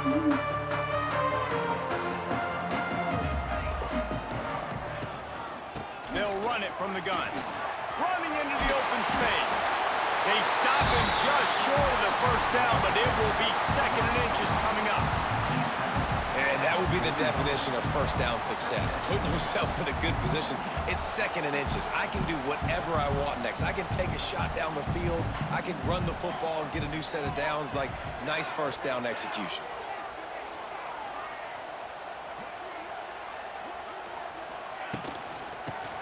They'll run it from the gun. Running into the open space. They stop him just short of the first down, but it will be 2nd and inches coming up. And that would be the definition of first down success. Putting yourself in a good position. It's 2nd and inches. I can do whatever I want next. I can take a shot down the field. I can run the football and get a new set of downs. Like, nice first down execution.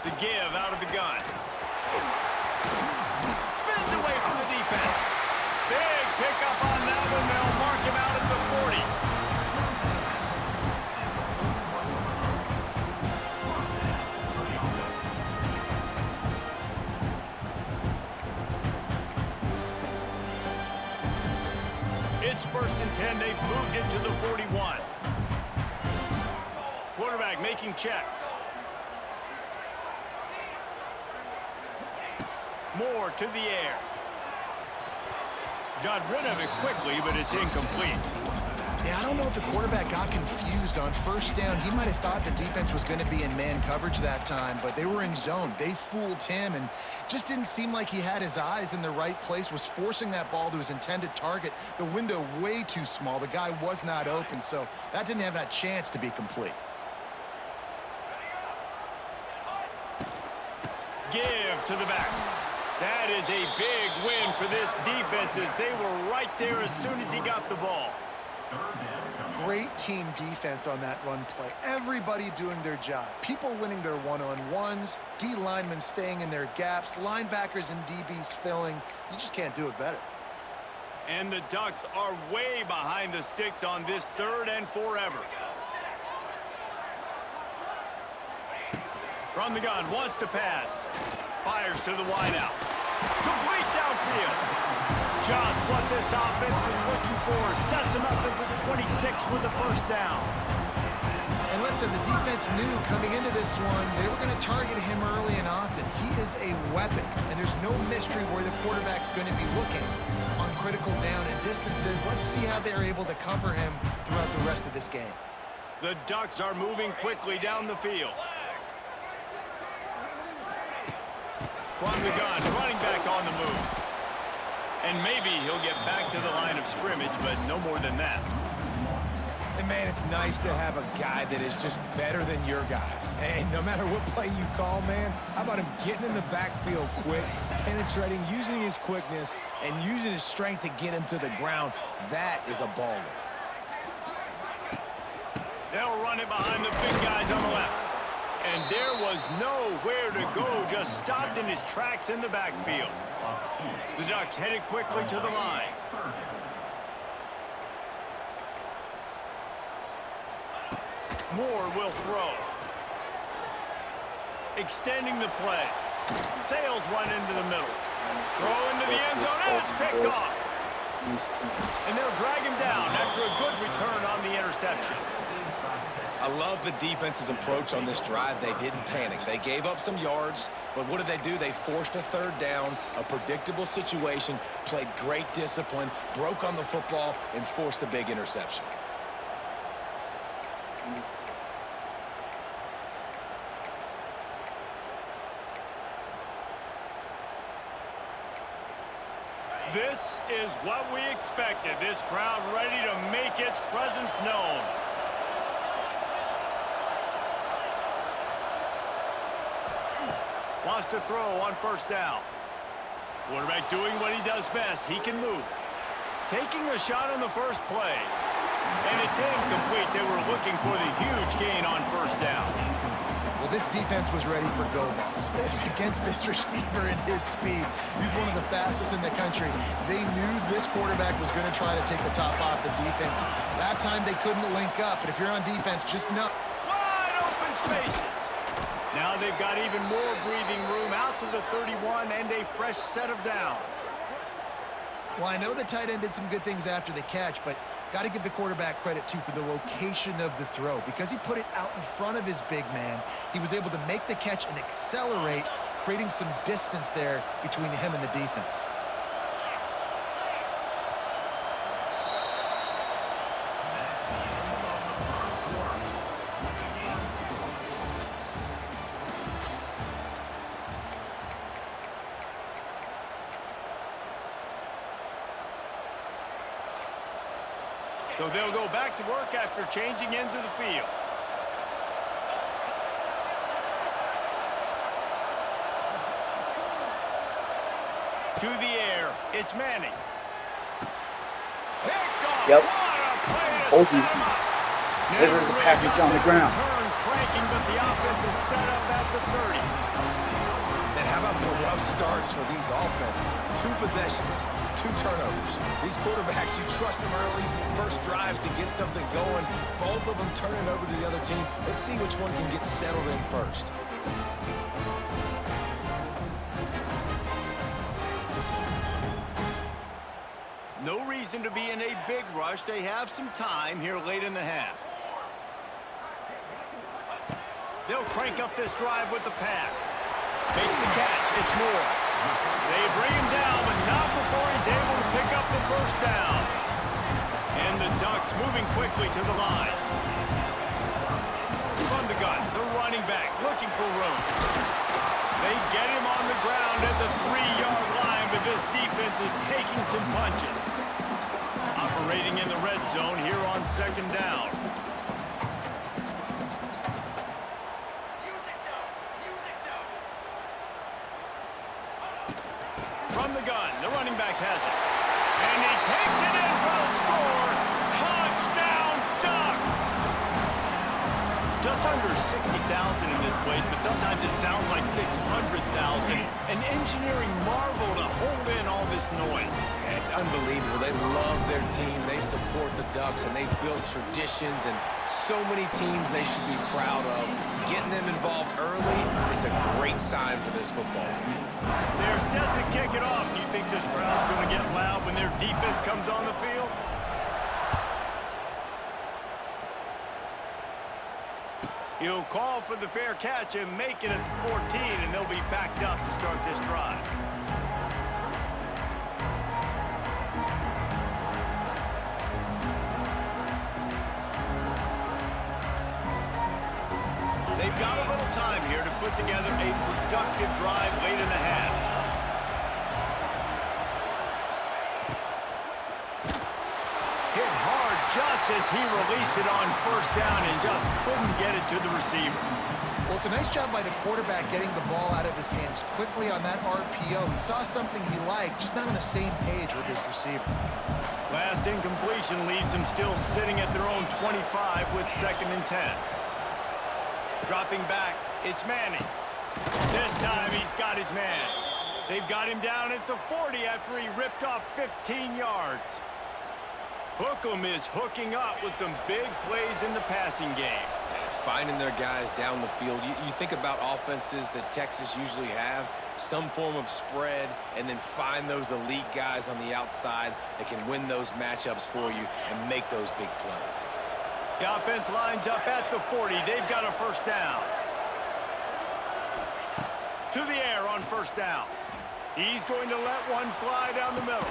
The give out of the gun. Spins away from the defense. Big pickup on that one. They'll mark him out at the 40. It's 1st and 10. They've moved it to the 41. Quarterback making checks. Moore to the air. Got rid of it quickly, but it's incomplete. Yeah, I don't know if the quarterback got confused on first down. He might have thought the defense was going to be in man coverage that time, but they were in zone. They fooled him and just didn't seem like he had his eyes in the right place, was forcing that ball to his intended target. The window way too small. The guy was not open, so that didn't have that chance to be complete. Give to the back. That is a big win for this defense as they were right there as soon as he got the ball. Great team defense on that run play. Everybody doing their job. People winning their one-on-ones, D linemen staying in their gaps, linebackers and DBs filling. You just can't do it better. And the Ducks are way behind the sticks on this 3rd and forever. From the gun, wants to pass. Fires to the wideout. Complete downfield. Just what this offense was looking for. Sets him up at the 26 with the first down. And listen, the defense knew coming into this one, they were going to target him early and often. He is a weapon, and there's no mystery where the quarterback's going to be looking on critical down and distances. Let's see how they're able to cover him throughout the rest of this game. The Ducks are moving quickly down the field. From the gun, running back on the move. And maybe he'll get back to the line of scrimmage, but no more than that. And, man, it's nice to have a guy that is just better than your guys. And no matter what play you call, man, how about him getting in the backfield quick, penetrating, using his quickness, and using his strength to get him to the ground. That is a baller. They'll run it behind the big guys on the left. And there was nowhere to go, just stopped in his tracks in the backfield. The Ducks headed quickly to the line. Moore will throw. Extending the play. Sails one into the middle. Throw into the end zone, and it's picked off. And they'll drag him down after a good return on the interception. I love the defense's approach on this drive. They didn't panic. They gave up some yards, but what did they do? They forced a 3rd down, a predictable situation, played great discipline, broke on the football, and forced the big interception. This is what we expected. This crowd ready to make its presence known. Wants to throw on first down. Quarterback doing what he does best. He can move. Taking a shot on the first play. And it's incomplete. They were looking for the huge gain on first down. Well, this defense was ready for go balls. Against this receiver and his speed, he's one of the fastest in the country. They knew this quarterback was going to try to take the top off the defense. That time they couldn't link up, but if you're on defense, just know. Wide open spaces. Now they've got even more breathing room out to the 31 and a fresh set of downs. Well, I know the tight end did some good things after the catch, but got to give the quarterback credit, too, for the location of the throw. Because he put it out in front of his big man, he was able to make the catch and accelerate, creating some distance there between him and the defense. So they'll go back to work after changing into the field. To the air, it's Manning. Yep. Told you. Literally the package on the ground. Turn cranking, but the offense is set up at the 30. And how about the rough starts for these offenses? 2 possessions, 2 turnovers. These quarterbacks, you trust them early, first drives to get something going. Both of them turn it over to the other team. Let's see which one can get settled in first. No reason to be in a big rush. They have some time here late in the half. They'll crank up this drive with the pass. Makes the catch. It's Moore. They bring him down, but not before he's able to pick up the first down. And the Ducks moving quickly to the line. From the gun, the running back looking for room. They get him on the ground at the 3-yard line, but this defense is taking some punches. Operating in the red zone here on 2nd down. From the gun, the running back has it. And he takes it in for a score. Touchdown, Ducks! Just under 60,000 in this place, but sometimes it sounds like 600,000. An engineering marvel to hold in all this noise. Yeah, it's unbelievable. They love their team. They support the Ducks, and they've built traditions and so many teams they should be proud of. Getting them involved early is a great sign for this football team. They're set to kick it off. Do you think this crowd's going to get loud when their defense comes on the field? He'll call for the fair catch and make it at the 14, and they'll be backed up to start this drive. They've got a little time here to put together a productive drive late in the half. Hit hard just as he released it on 1st down and just couldn't get it to the receiver. Well, it's a nice job by the quarterback getting the ball out of his hands quickly on that RPO. He saw something he liked, just not on the same page with his receiver. Last incompletion leaves them still sitting at their own 25 with 2nd and 10. Dropping back, it's Manning. This time he's got his man. They've got him down at the 40 after he ripped off 15 yards. Hookem is hooking up with some big plays in the passing game. Finding their guys down the field. You think about offenses that Texas usually have, some form of spread, and then find those elite guys on the outside that can win those matchups for you and make those big plays. The offense lines up at the 40. They've got a 1st down. To the air on 1st down. He's going to let one fly down the middle.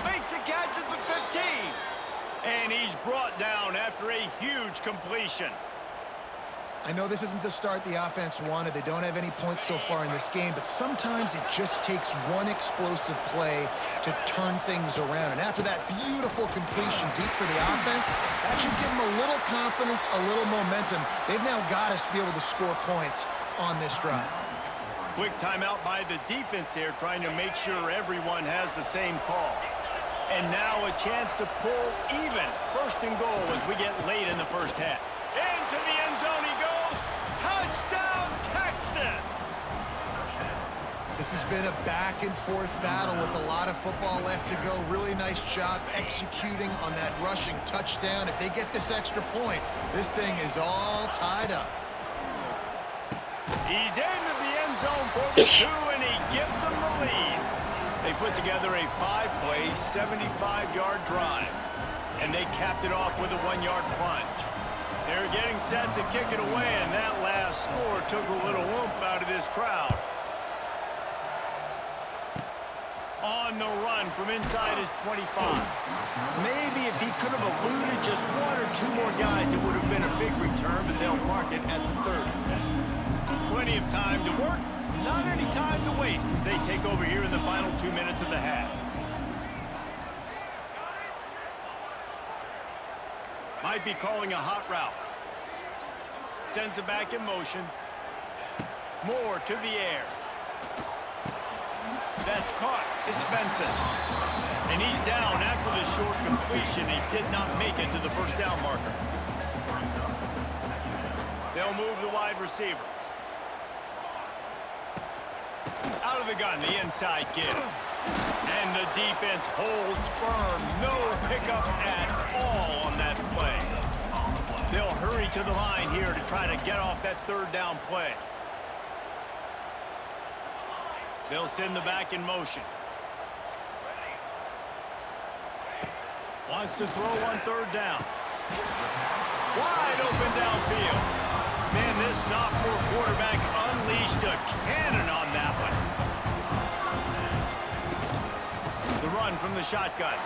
Makes a catch at the 15. And he's brought down after a huge completion. I know this isn't the start the offense wanted. They don't have any points so far in this game, but sometimes it just takes one explosive play to turn things around. And after that beautiful completion deep for the offense, that should give them a little confidence, a little momentum. They've now got us to be able to score points on this drive. Quick timeout by the defense there, trying to make sure everyone has the same call. And now a chance to pull even 1st and goal as we get late in the 1st half. Into the end zone he goes. Touchdown, Texas! This has been a back-and-forth battle with a lot of football left to go. Really nice job executing on that rushing touchdown. If they get this extra point, this thing is all tied up. He's into the end zone for the 2, and he gives them the lead. They put together a 5-play, 75-yard drive, and they capped it off with a 1-yard plunge. They're getting set to kick it away, and that last score took a little oomph out of this crowd. On the run from inside his 25. Maybe if he could have eluded just 1 or 2 more guys, it would have been a big return, but they'll mark it at the 30. Plenty of time to work, not any time to waste as they take over here in the final 2 minutes of the half. Might be calling a hot route. Sends it back in motion. Moore to the air. That's caught. It's Benson. And he's down after the short completion. He did not make it to the first down marker. They'll move the wide receiver. Out of the gun, the inside give. And the defense holds firm. No pickup at all on that play. They'll hurry to the line here to try to get off that third down play. They'll send the back in motion. Wants to throw on third down. Wide open downfield. Man, this sophomore quarterback unleashed a cannon on that one. The run from the shotgun.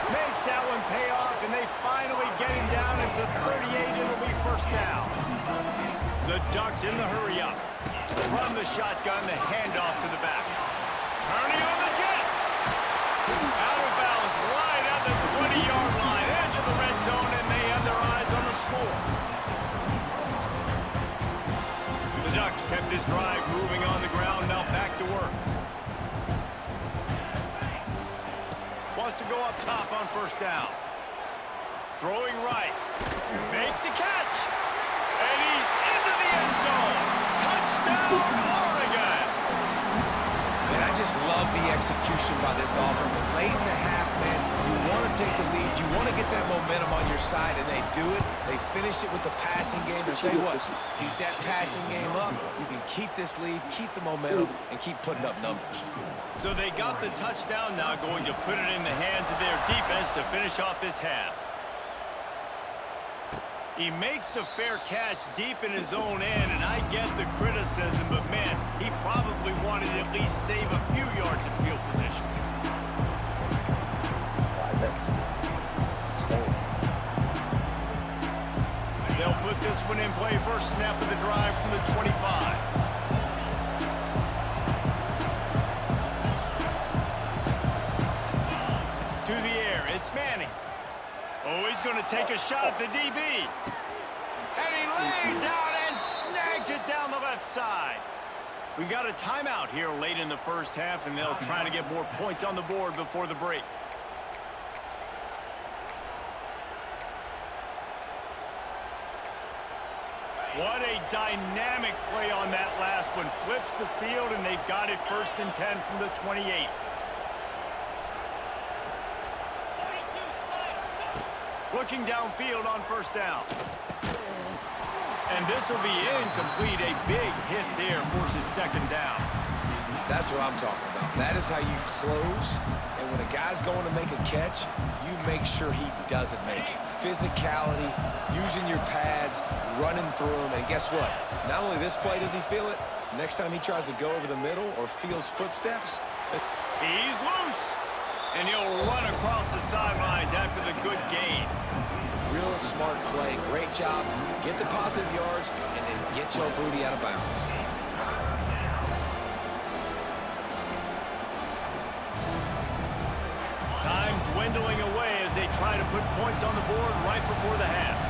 Makes that one pay off, and they finally get him down at the 38. It'll be first down. The Ducks in the hurry-up. From the shotgun, the handoff to the back. Purdy on the Jets. Out of bounds, right at the 20-yard line. Edge of the red zone, and they have their eyes on the score. The Ducks kept this drive moving on the ground, now back to work. Wants to go up top on first down. Throwing right. Makes the catch. And he's into the end zone. Touchdown, Oregon. Man, I just love the execution by this offense. And late in the half, man, you want to take the lead. You want to get that momentum on your side, and they do it. They finish it with the passing game. And tell you what, keep that passing game up. You can keep this lead, keep the momentum, and keep putting up numbers. So they got the touchdown, now going to put it in the hands of their defense to finish off this half. He makes the fair catch deep in his own end, and I get the criticism, but man, he probably wanted to at least save a few yards of field position. That's slow. They'll put this one in play. First snap of the drive from the 25. To the air, it's Manning. Oh, he's going to take a shot at the DB. And he lays out and snags it down the left side. We got a timeout here late in the first half, and they'll try to get more points on the board before the break. What a dynamic play on that last one. Flips the field, and they've got it 1st and 10 from the 28. Looking downfield on first down. And this will be incomplete. A big hit there forces second down. That's what I'm talking about. That is how you close. And when a guy's going to make a catch, you make sure he doesn't make it. Physicality, using your pads, running through them. And guess what? Not only this play does he feel it, next time he tries to go over the middle or feels footsteps. He's loose. And he'll run across the sidelines after the good gain. Real smart play. Great job. Get the positive yards and then get your booty out of bounds. Time dwindling away as they try to put points on the board right before the half.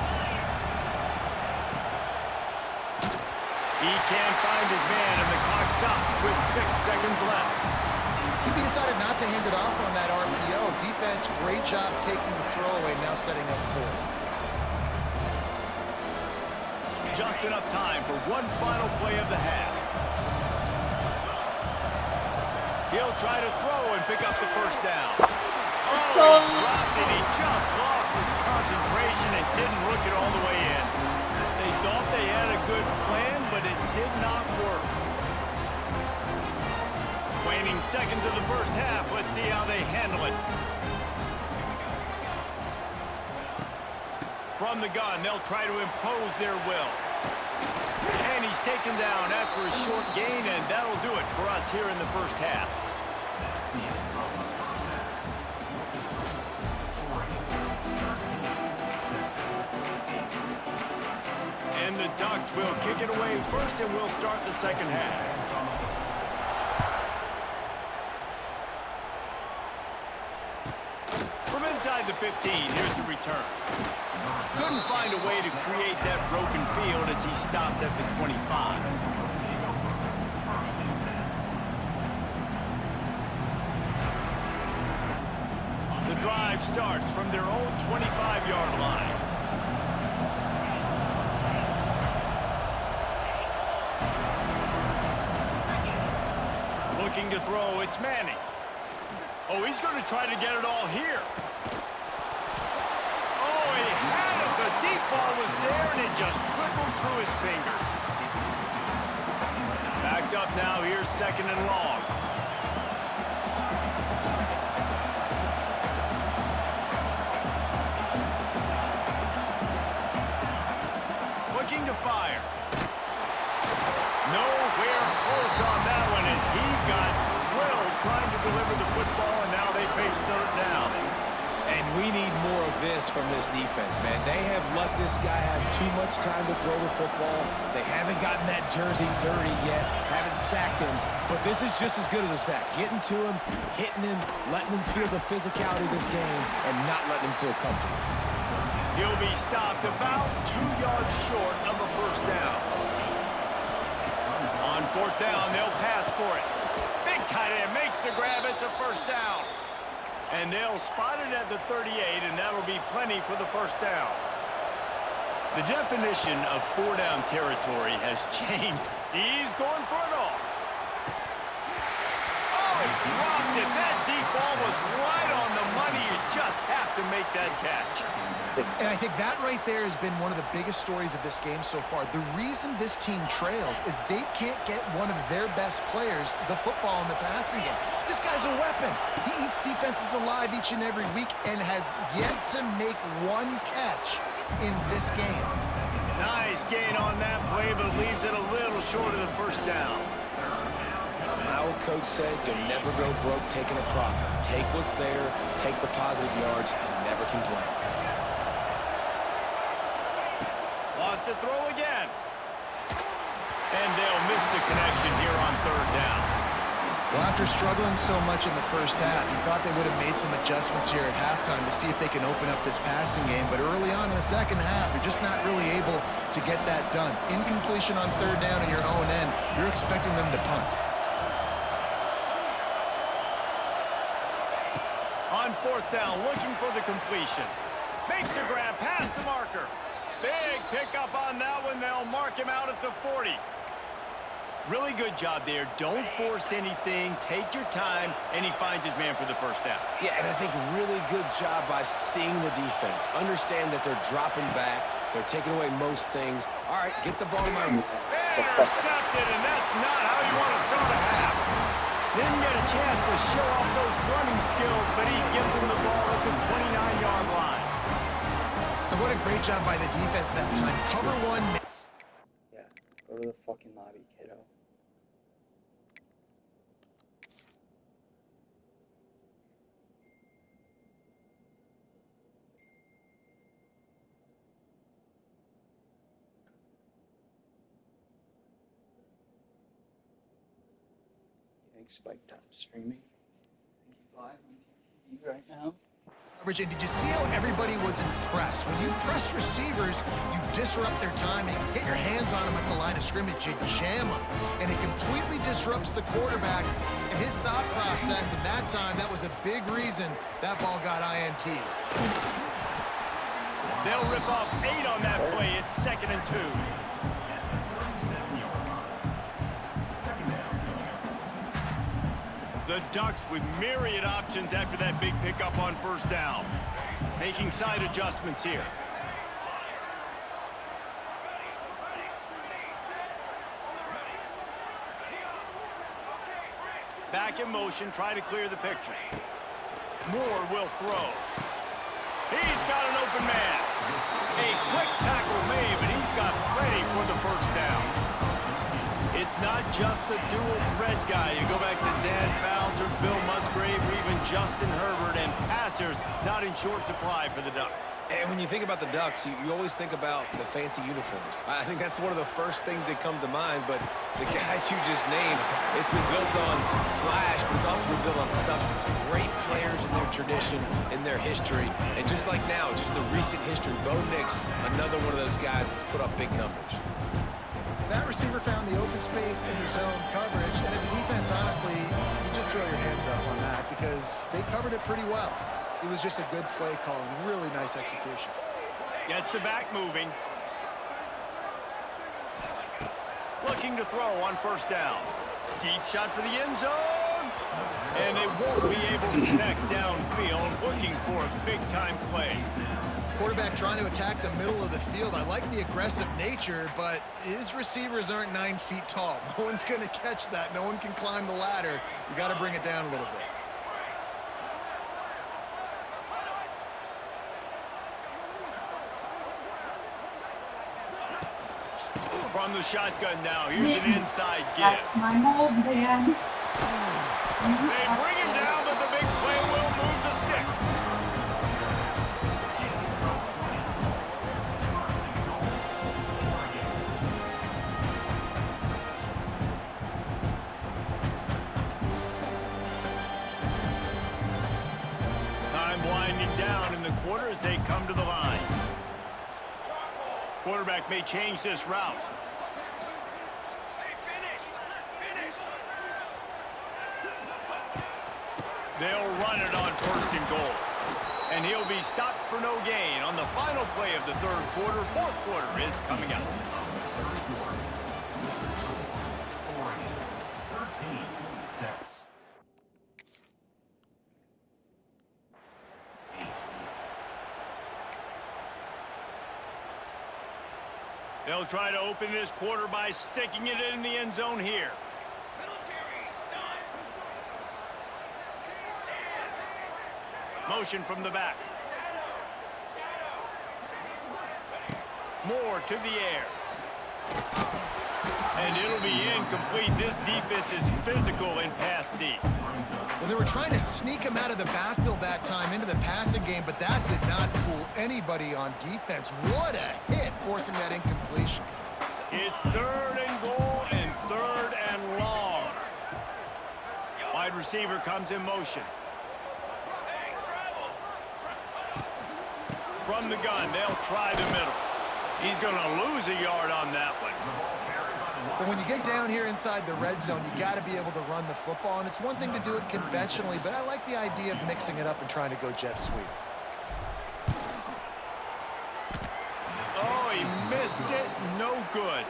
He can't find his man, and the clock stops with 6 seconds left. He decided not to hand it off on that RPO. Defense, great job taking the throwaway, now setting up 4th. Just enough time for one final play of the half. He'll try to throw and pick up the first down. Oh, he dropped it. He just lost his concentration and didn't look it all the way in. They thought they had a good plan, but it did not work. Waning seconds of the first half. Let's see how they handle it. From the gun, they'll try to impose their will. And he's taken down after a short gain, and that'll do it for us here in the first half. And the Ducks will kick it away first, and we'll start the second half. From inside the 15, here's the return. Couldn't find a way to create that broken field as he stopped at the 25. The drive starts from their own 25-yard line. Looking to throw, it's Manning. Oh, he's going to try to get it all here. Oh, he had it. The deep ball was there, and it just trickled through his fingers. Backed up now. Here's 2nd and long. Looking to fire. Nowhere close on that one as he got drilled trying to deliver the football, and now they face 3rd down. And we need more of this from this defense, man. They have let this guy have too much time to throw the football. They haven't gotten that jersey dirty yet, haven't sacked him, but this is just as good as a sack. Getting to him, hitting him, letting him feel the physicality of this game, and not letting him feel comfortable. He'll be stopped about 2 yards short of a 1st down. On 4th down, they'll pass for it. Big tight end makes the grab. It's a 1st down. And they'll spot it at the 38, and that'll be plenty for the 1st down. The definition of 4-down territory has changed. He's going for it all. Oh, he dropped it. That deep ball was right on the money. You just have to make that catch. And I think that right there has been one of the biggest stories of this game so far. The reason this team trails is they can't get one of their best players the football in the passing game. This guy's a weapon. He eats defenses alive each and every week and has yet to make one catch in this game. Nice gain on that play, but leaves it a little short of the 1st down. My old coach said you'll never go broke taking a profit. Take what's there, take the positive yards, and never complain. Lost to throw again. And they'll miss the connection here on 3rd down. Well, after struggling so much in the 1st half, you thought they would have made some adjustments here at halftime to see if they can open up this passing game. But early on in the 2nd half, you're just not really able to get that done. Incompletion on 3rd down in your own end, you're expecting them to punt. On 4th down, looking for the completion. Makes the grab past the marker. Big pickup on that one. They'll mark him out at the 40. Really good job there. Don't force anything. Take your time, and he finds his man for the 1st down. Yeah, and I think really good job by seeing the defense. Understand that they're dropping back. They're taking away most things. All right, get the ball in my... Intercepted, and that's not how you want to start a half. Didn't get a chance to show off those running skills, but he gives him the ball at the 29-yard line. And what a great job by the defense that time. Cover one. Yeah, go to the fucking lobby, kiddo. Spike Time streaming. I think he's live on TV right now. And did you see how everybody was impressed? When you press receivers, you disrupt their timing, get your hands on them at the line of scrimmage, you jam them, and it completely disrupts the quarterback and his thought process, and that time, that was a big reason that ball got INT. They'll rip off 8 on that play. It's 2nd and 2. The Ducks with myriad options after that big pickup on 1st down. Making side adjustments here. Back in motion, try to clear the picture. Moore will throw. He's got an open man. A quick tackle made, but he's got plenty for the 1st down. It's not just the dual threat guy. You go back to Dan Fouts or Bill Musgrave or even Justin Herbert, and passers not in short supply for the Ducks. And when you think about the Ducks, you always think about the fancy uniforms. I think that's one of the first things that come to mind, but the guys you just named, it's been built on flash, but it's also been built on substance. Great players in their tradition in their history. And just like now, just in the recent history, Bo Nix, another one of those guys that's put up big numbers. That receiver found the open space in the zone coverage, and as a defense, honestly, you just throw your hands up on that because they covered it pretty well. It was just a good play call and really nice execution. Gets the back moving. Looking to throw on first down. Deep shot for the end zone. And they won't be able to connect downfield, looking for a big-time play. Quarterback trying to attack the middle of the field. I like the aggressive nature, but his receivers aren't 9 feet tall. No one's going to catch that. No one can climb the ladder. You got to bring it down a little bit. From the shotgun now, here's an inside give. That's my mold, man. They bring him down, but the big play will move the sticks. Time winding down in the quarter as they come to the line. Quarterback may change this route. They'll run it on first and goal. And he'll be stopped for no gain on the final play of the third quarter. Fourth quarter is coming up. They'll try to open this quarter by sticking it in the end zone here. Motion from the back. Moore to the air. And it'll be incomplete. This defense is physical in pass deep. Well, they were trying to sneak him out of the backfield that time into the passing game, but that did not fool anybody on defense. What a hit, forcing that incompletion. It's third and goal and third and long. Wide receiver comes in motion. From the gun, they'll try the middle. He's going to lose a yard on that one. But when you get down here inside the red zone, you got to be able to run the football. And it's one thing to do it conventionally, but I like the idea of mixing it up and trying to go jet sweep. Oh, he missed it. No good.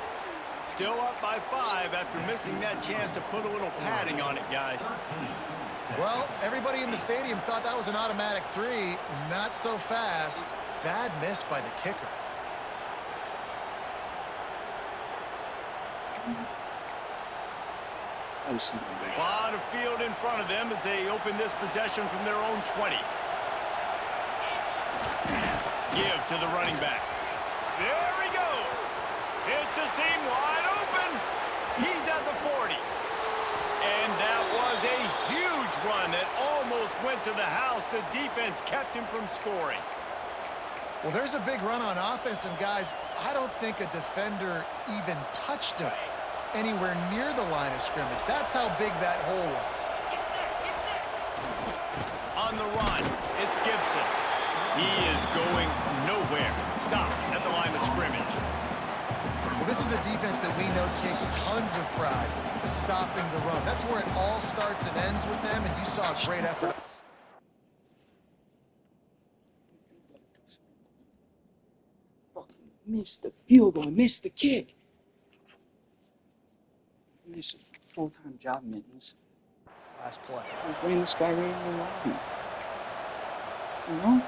Still up by 5 after missing that chance to put a little padding on it, guys. Well, everybody in the stadium thought that was an automatic 3. Not so fast. Bad miss by the kicker. I was thinking A lot of field in front of them as they open this possession from their own 20. Give to the running back. There he goes. It's a seam wide open. He's at the 40. And that was a huge run that almost went to the house. The defense kept him from scoring. Well, there's a big run on offense, and guys, I don't think a defender even touched him anywhere near the line of scrimmage. That's how big that hole was. On the run, it's Gibson. He is going nowhere. Stop at the line of scrimmage. Well, this is a defense that we know takes tons of pride stopping the run. That's where it all starts and ends with them, and you saw a great effort. fucking missed the field goal. I missed the kick. I missed a full-time job, Mittens. Last play. I'm bringing this guy right in the lobby. You know?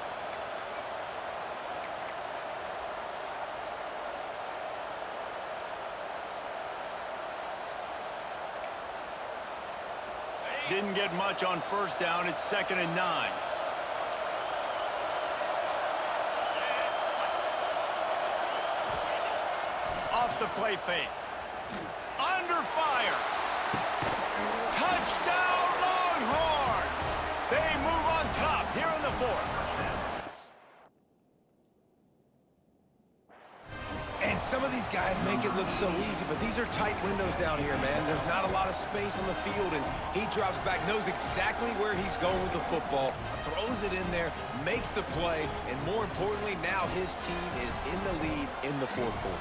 Didn't get much on first down. It's 2nd and 9. Off the play fake. Under fire. Touchdown Longhorns. They move on top here in the 4th. And And some of these guys make it look so easy, but these are tight windows down here, man. There's not a lot of space on the field, and he drops back, knows exactly where he's going with the football, throws it in there, makes the play, and more importantly, now his team is in the lead in the fourth quarter.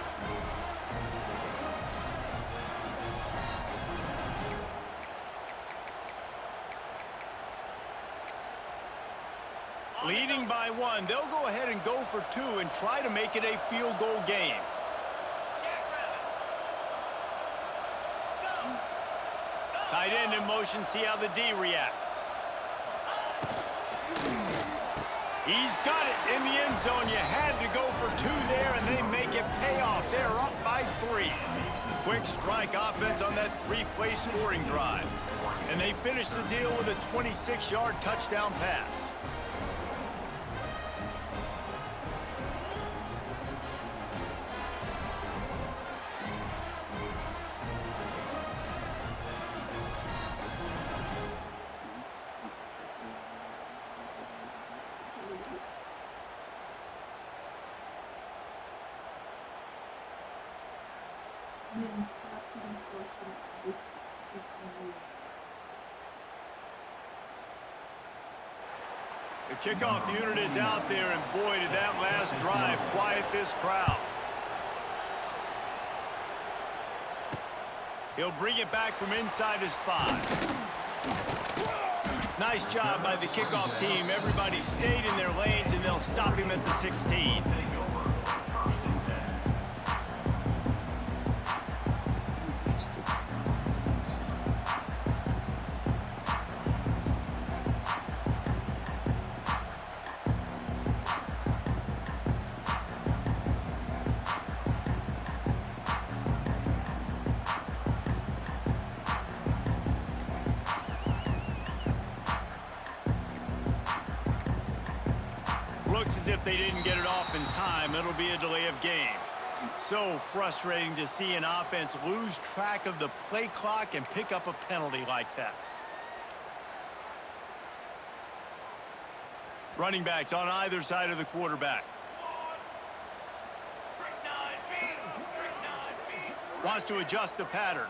Leading by 1, they'll go ahead and go for 2 and try to make it a field goal game. Tight end in motion, see how the D reacts. He's got it in the end zone. You had to go for 2 there, and they make it pay off. They're up by 3. Quick strike offense on that 3-play scoring drive. And they finish the deal with a 26-yard touchdown pass. Man, stop getting closer. The kickoff unit is out there, and boy, did that last drive quiet this crowd. He'll bring it back from inside his 5. Nice job by the kickoff team. Everybody stayed in their lanes, and they'll stop him at the 16. Looks as if they didn't get it off in time. It'll be a delay of game. So frustrating to see an offense lose track of the play clock and pick up a penalty like that. Running backs on either side of the quarterback. Wants to adjust the pattern.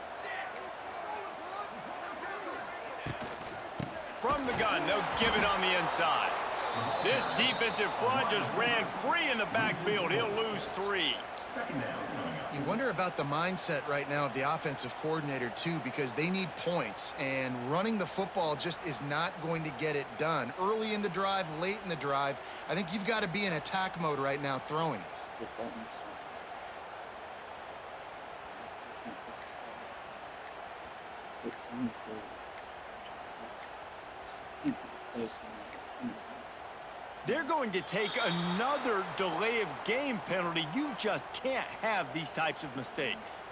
From the gun, they'll give it on the inside. This defensive front just ran free in the backfield. He'll lose 3. You wonder about the mindset right now of the offensive coordinator, too, because they need points, and running the football just is not going to get it done. Early in the drive, late in the drive, I think you've got to be in attack mode right now throwing. The buttons. The times were They're going to take another delay of game penalty. You just can't have these types of mistakes.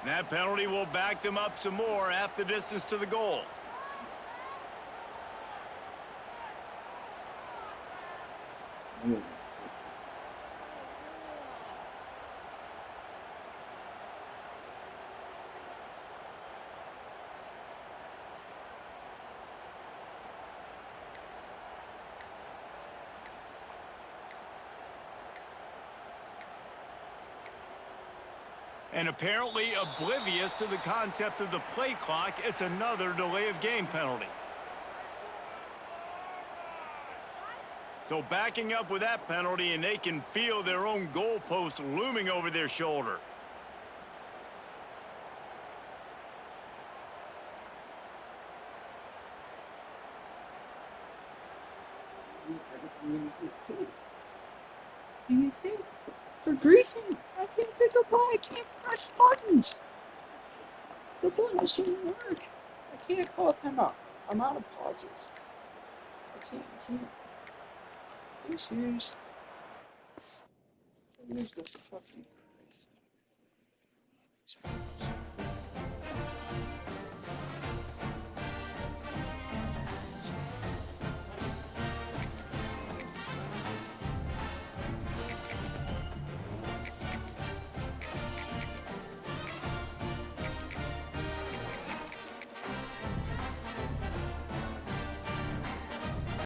And that penalty will back them up some more at the distance to the goal. And apparently oblivious to the concept of the play clock, it's another delay of game penalty. So backing up with that penalty, and they can feel their own goalpost looming over their shoulder. For greasing, I can't pick up ball. I can't press buttons. The buttons don't work. I can't call timeout. I'm out of pauses. I can't. Are you serious? Where's the fucking Christ?